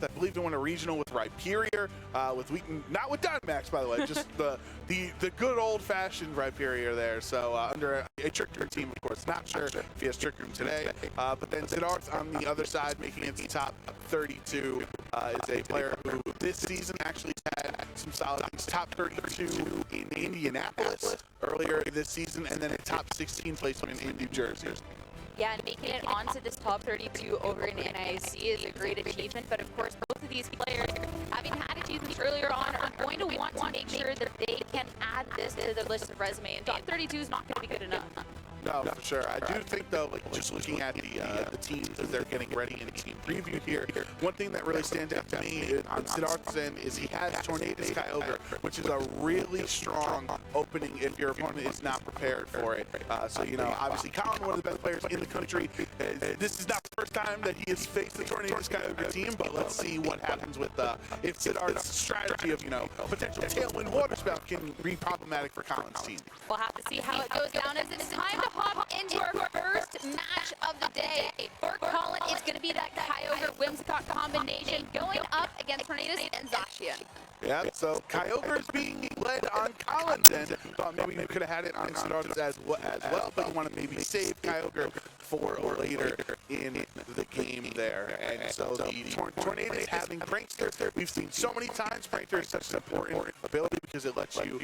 I believe they won a regional with Rhyperior, with Wheaton, not with Dynamax, by the way, just the good old-fashioned Rhyperior there. So under a Trick Room team, of course. Not sure if he has Trick Room today, but then Siddharth on the other side, making it the top 32, is a player who this season actually had some solid things. Top 32 in Indianapolis earlier this season, and then a top 16 placement in New Jersey. Yeah, and making it onto this top 32 over in NIC is a great achievement, but of course both of these players, having had achievements earlier on, are going to want to make sure that they can add this to their list of resume, and top 32 is not going to be good enough. No, for sure. I do think, though, like just looking at the teams as they're getting ready in team preview here, one thing that really stands out to me on Siddharth's end is he has Tornadus Kyogre, which is a really strong opening if your opponent is not prepared for it. So, you know, obviously Colin, one of the best players in the country. This is not the first time that he has faced the Tornadus Kyogre team, but let's see what happens with if Siddharth's strategy of, you know, potential Tailwind Water Spout can be problematic for Colin's team. We'll have to see how it goes down as it's time to hop into our first match of the day. For Colin, it's going to be that Kyogre Whimsicott combination going up against Tornadus and Zacian. Yeah, so Kyogre is being led on Colin's end. Thought maybe we could have had it on Siddharth's as well, but you want to maybe save Kyogre for later in the game there. And so the Tornadus having Prankster, we've seen so many times Prankster is such an important ability because it lets you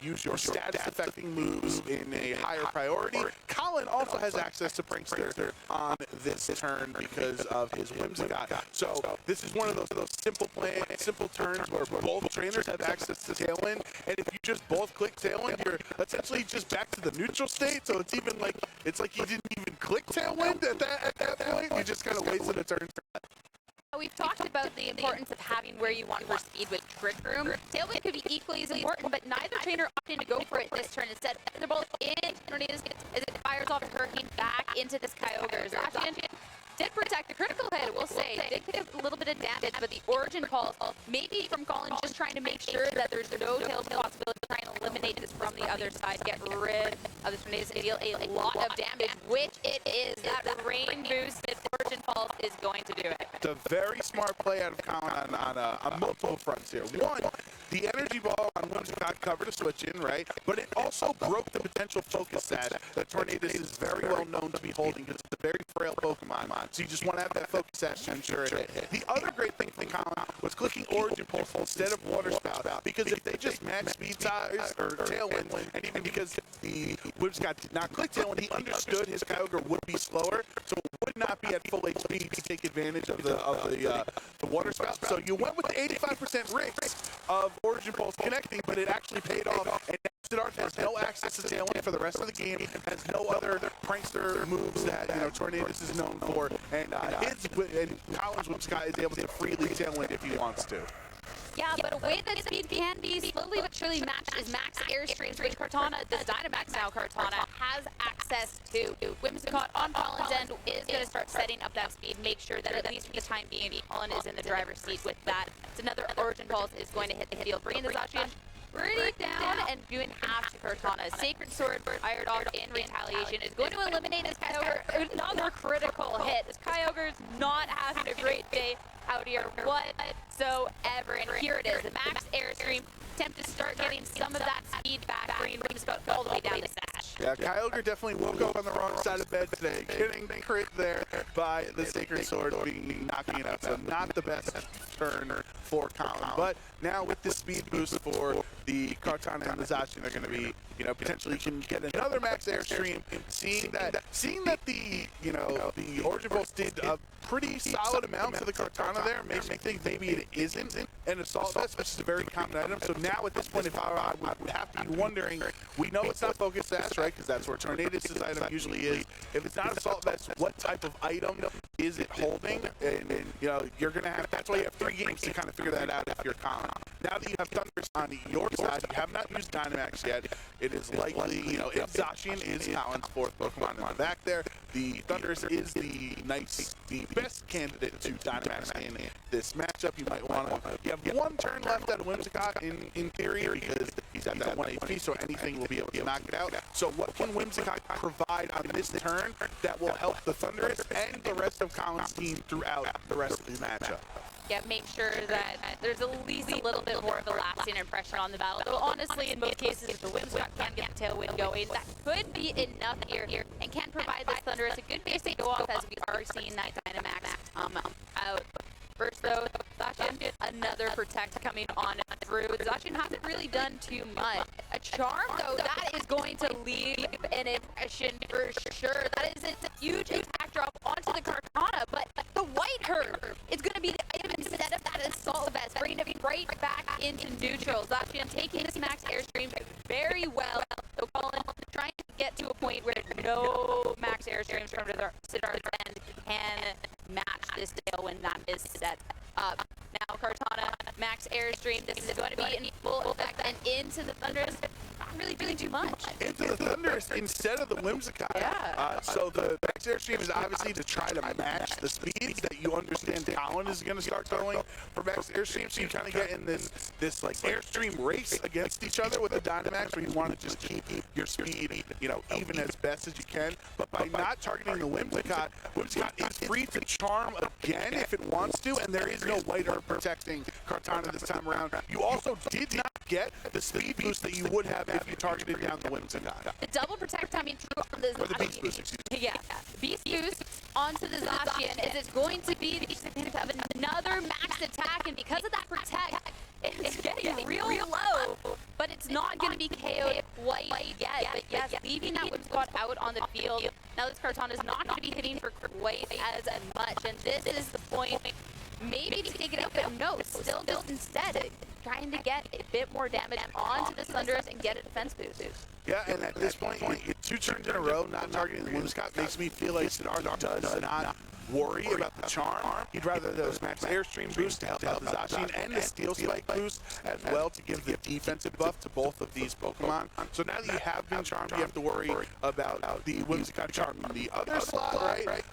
use your status affecting moves in a higher priority. Colin also has access to Prankster on this turn because of his Whimsicott. So this is one of those simple turns where both trainers have access to Tailwind, and if you just both click Tailwind, you're essentially just back to the neutral state. So it's even like you didn't even click Tailwind at that point. You just kind of wasted a turn. We've talked about the importance of having where you want for speed with Trick Room. Tailwind could be equally as important, but neither trainer opted to go for it this turn. Instead, they're both in Tornadus as it fires off a Hurricane back into this Kyogre. Zacian did protect the critical hit, we'll say. Did take a little bit of damage, but the Origin Pulse, maybe from Colin, just trying to make sure that there's no Tailwind possibility, trying to eliminate this from the other side, get rid of the Tornadus and deal a lot of damage, which it is. That rain boosted Origin Pulse is going to do it. It's a very smart play out of Colin on multiple fronts here. One, the Energy Ball on Whimsicott covered a switch in, right? But it also broke the potential focus set that Tornadus is very well known to be holding because it's a very frail Pokemon. So you just want to have that focus set to ensure it hit. The other great thing for Colin was clicking Origin Pulse instead of Water Spout, because if they just match speed size or Tailwind, and even because the Whimsicott did not click Tailwind, he understood his Kyogre would be slower, so it would not be at full HP to take advantage of the Water Spout. So you went with the 85% risk of Origin Pulse connecting, but it actually paid off. And Siddharth has no access to Tailwind for the rest of the game, has no other Prankster moves that Tornadus is known for, and Colin's Whimsicott is able to freely Tailwind if he wants to. Yeah, but a way that speed can be slowly but surely matched is Max Airstreams, which Kartana, this Dynamax now Kartana, has access to. Whimsicott on Colin's end is going to start setting up that speed, make sure that at least for the time being, Colin is in the driver's seat with that. It's another Origin Pulse is going to hit the field, bringing the Zacian pretty down and doing half to Kartana. Sacred Sword fired off in retaliation is going to eliminate his Kyogre. Another critical hit. This Kyogre is not having a great day out here whatsoever. And here it is, the Max Airstream attempt to start getting some of that speed back, bringing Whimsicott all the way down the sash. Yeah, Kyogre definitely woke up on the wrong side of bed today, getting crit there by the Sacred Sword, knocking it out. So not the best turn for Colin. But now with this speed boost for the Kartana and the Zacian, they're going to be, potentially can get another Max Airstream. Seeing that the Origin Pulse did a pretty solid amount to the Kartana there makes me think maybe it isn't an Assault Vest, which is a very common item. So now at this point, if I would have to be wondering, we know it's not Focus Sash, right? Because that's where Tornadus' item usually is. If it's not Assault Vest, what type of item is it holding? And you're going to have, that's why you have 3 games to kind of figure that out if you're Colin. Now that you have Thundurus on your side, you have not used Dynamax yet. It is likely, if Zacian is Colin's 4th Pokemon in the back there, the Thundurus is the best candidate to Dynamax in this matchup. You might want to, you have 1 turn left out of Whimsicott in theory because he's at that 1 HP, so anything will be able to knock it out. So what can Whimsicott provide on this turn that will help the Thundurus and the rest of Colin's team throughout the rest of the matchup? make sure that there's at least a little bit more of a lasting impression on the battle. Though honestly, in most cases, if the Whimsicott can get the tailwind going, that could be enough here and can provide this Thunderous a good base to go off, as we are seeing that Dynamax out. First though, Zacian, another Protect coming on through. Zacian hasn't really done too much. A Charm though, that is going to leave an impression for sure. That is a huge attack drop onto the Kartana, but the White Herb is going to be the item instead of that Assault Vest, bringing it right back into neutral. Zacian taking this Max Airstream very well. So Colin trying to get to a point where no Max Airstreams from Siddarth's end can match this tailwind that is set up. Now Kartana, Max Airstream, this is going to be in full effect, and into the Thunderous, not really doing too much. Into the Thunderous instead of the Whimsicott. Yeah. So the Max Airstream is obviously to try to match the speeds that you understand Colin is going to start going for Max Airstream. So you kind of get in this like Airstream race against each other with the Dynamax, where you want to just keep your speed, you know, even as best as you can. But by not targeting the Whimsicott, Whimsicott is free to charm again if it wants to, and there is no White Herb protecting Kartana this time around. You also did not get the speed boost that you would have if you targeted down the Whimsicott. The double Protect coming through on the Or the Beast Boost, excuse me. Yeah, Beast Boost onto the Zacian as it's going to be the disadvantage of another max attack, and because of that Protect, it's getting real low, but it's not going to be KO'd quite yet. But yes, leaving that Whimsicott out on the field, now this Kartana is not going to be hitting for quite as much, and this is the point maybe to take it out, but no, still just instead trying to get a bit more damage onto the Thunderous and get a defense boost. Yeah, and at this point, two turns in a row not targeting the Whimsicott makes me feel like Siddarth does not worry about the charm. He'd rather those Max Airstream boosts to help out the Zacian, and the Steel Spike boost as well to give the defensive buff to both of these Pokemon. So now that you have been charmed, you have to worry about the Whimsicott charm on the other slot, right?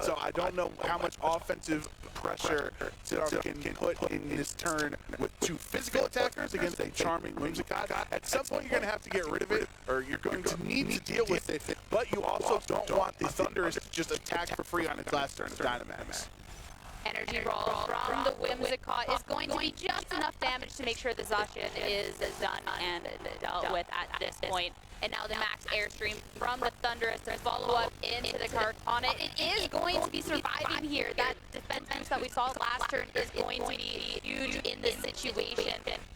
So I don't know how much offensive pressure Siddarth can put in this turn with two physical attackers against a charming Whimsicott. At some point, you're going to have to get rid of it, or you're going to need to deal with it. But you also don't want the Thunderous to just attack for free on its last turn of Dynamax. Energy roll from the Whimsicott is going to be just enough damage to make sure the Zacian is done and dealt with at this point. And now the Max Airstream from the Thunderous to follow up into the Kartana. It is going to be surviving here. That defense boost that we saw last turn is going to be huge in this situation.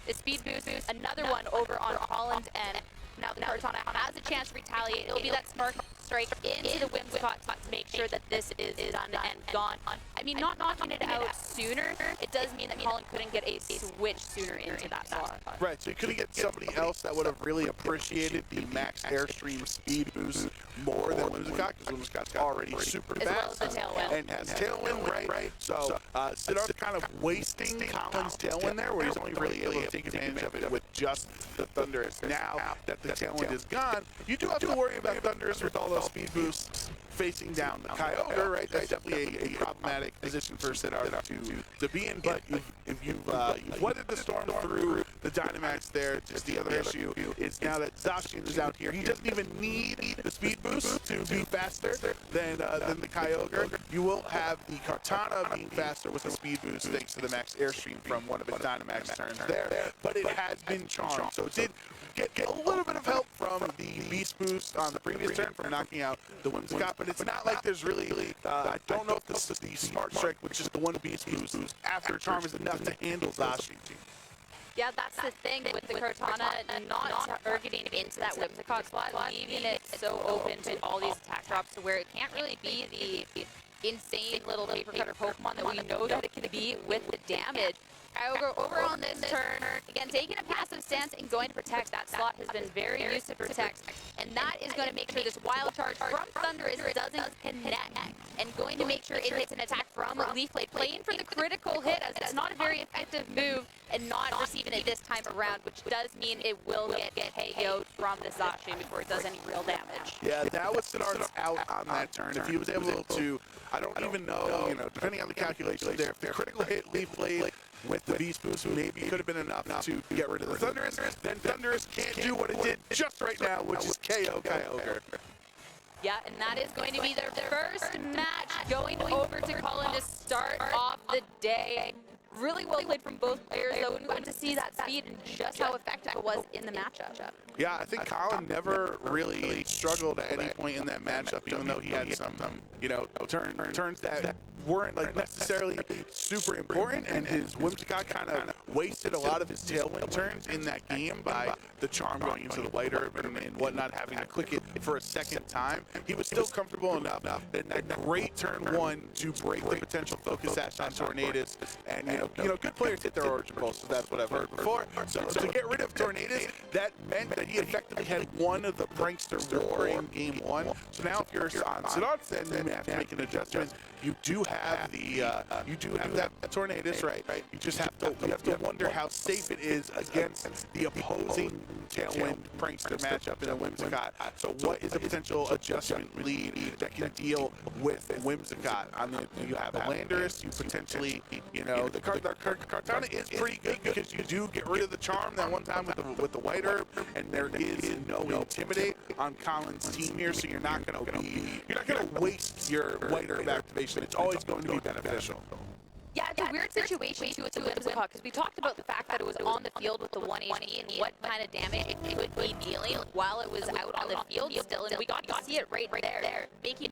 The speed boost, another one over on Holland's end. Now the Kartana has a chance to retaliate. It'll be that Spark Strike into the Whimsicott to make sure that this is done and gone. I mean, not knocking it out sooner, it does mean that Colin couldn't get a switch sooner into that slot. Right, so you could get somebody else that would have really appreciated the Max Airstream speed boost more than Whimsicott, because Whimsicott's already super fast and has Tailwind, right? So Siddarth kind of wasting Colin's Tailwind there, where he's only really able to take advantage of it with just the Thunderous. Now that the Tailwind is gone, you do have to worry about Thunderous with all those speed boosts facing down the Kyogre, right? That's definitely a problematic position for Siddarth to be in, but if you've weathered the storm through the Dynamax there, just the other issue is now that Zacian is out here, he doesn't even need the speed boost to be faster than the Kyogre. You will have the Kartana being faster with the speed boost thanks to the Max Airstream from one of its Dynamax turns there, but it has been charmed, so it did get a little bit of help from the Beast Boost on the previous turn from knocking out the Whimsicott, but it's not like there's really, I don't know if the Smart Strike with just the one Beast Boost after Charm is enough to handle Zacian. Yeah, that's the thing with the Kartana not targeting into that Whimsicott slot, leaving it so open to all these attack drops to where it can't really be the insane little paper cutter Pokemon that we know that it can be with the damage. Kyogre over on this turn, again, taking a passive stance and going to Protect. That slot has been very used to Protect, and that is going to make sure this Wild Charge from Thunderous doesn't connect, and going to make sure it hits an attack from Leaf Blade, playing for the critical hit, as it's not a very effective move, and not receiving it this time around, which does mean it will get KO'd from the Zacian before it does any real damage. Yeah, that was Siddarth's out on that turn. If he was able to, I don't even know, depending on the calculations there, if the critical hit Leaf Blade with the Beast Boost maybe could have been enough to get rid of the Thunderous, then Thunderous can't do what it did just right now, which is KO Kyogre. Yeah, and that is going to be their first match going over to Colin to start off the day. Really well played from both players, though, and to see that speed and just how effective it was in the matchup. Yeah, I think Colin never really struggled at any point in that matchup, even though he had some, turns that weren't like necessarily super important, and his Whimsicott kind of wasted a lot of his tailwind turns in that game by the charm going into the white herb and whatnot, having to click it for a second time. He was still comfortable enough in that great turn one to break the potential focus sash on Tornadus, and good players hit their origin pulse, so that's what I've heard before. So to get rid of Tornadus, that meant that he effectively had one of the Prankster war in game one. So now if you're on Sidon's, then you have to make an adjustment. You do have that Tornadus, right? You just have to wonder how safe it is against the opposing Tailwind Prankster matchup in a Whimsicott. So what is a potential adjustment lead that can deal with Whimsicott? I mean, you have a Landorus, you potentially, the Kartana is pretty good because you do get rid of the charm that one time with the white herb, and there is no intimidate on Colin's team here, so you're not gonna waste your white herb activation. It's always going to be beneficial. Yeah, it's a weird situation too with the Whimsicott, because we talked about the fact that it was on the field with the 1 HP and what kind of damage it would be dealing while it was out on the field still, and we got to see it right there, making